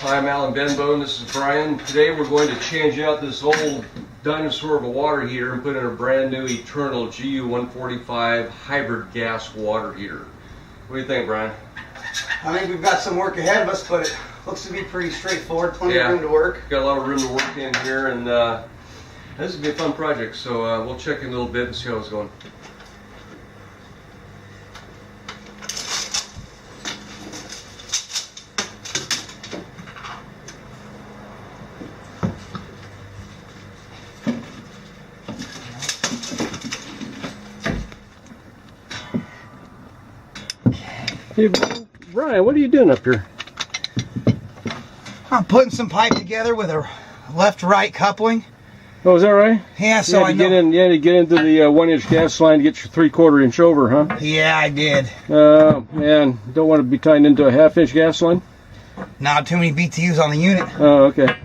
Hi, I'm Alan Benbow, this is Brian. Today we're going to change out this old dinosaur of a water heater and put in a brand new Eternal GU145 hybrid gas water heater. What do you think, Brian? I think we've got some work ahead of us, but it looks to be pretty straightforward. Plenty of room to work. Got a lot of room to work in here, and this will be a fun project, so we'll check in a little bit and see how it's going. Hey, Brian, what are you doing up here? I'm putting some pipe together with a left-right coupling. Oh, is that right? Yeah, so I know. You had to get into the 1-inch gas line to get your 3/4 inch over, huh? Yeah, I did. Man, don't want to be tied into a 1/2 inch gas line? Not too many BTUs on the unit. Oh, okay.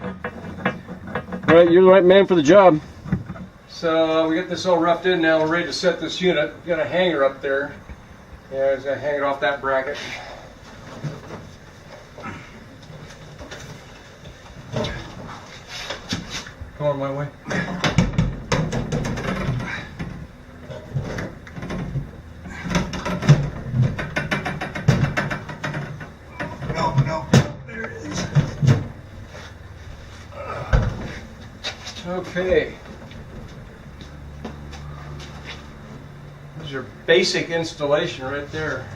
All right, you're the right man for the job. So we got this all roughed in now. We're ready to set this unit. We've got a hanger up there. Yeah, I was going to hang it off that bracket. Come on my way. No, there it is. Okay. There's your basic installation right there.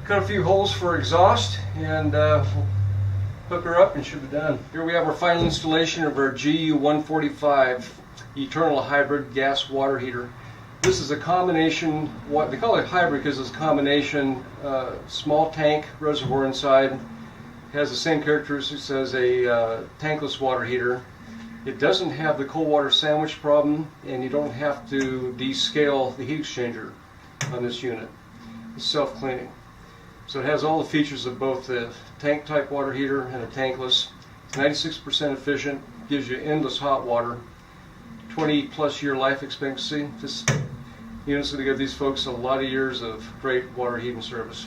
Cut a few holes for exhaust, and we'll hook her up and she'll be done. Here we have our final installation of our GU145 Eternal Hybrid Gas Water Heater. This is a combination, they call it hybrid because it's a combination small tank reservoir inside. Has the same characteristics as a tankless water heater. It doesn't have the cold water sandwich problem, and you don't have to descale the heat exchanger on this unit. It's self-cleaning. So it has all the features of both the tank type water heater and a tankless. It's 96% efficient, gives you endless hot water, 20+ year life expectancy. This unit's going to give these folks a lot of years of great water heating service.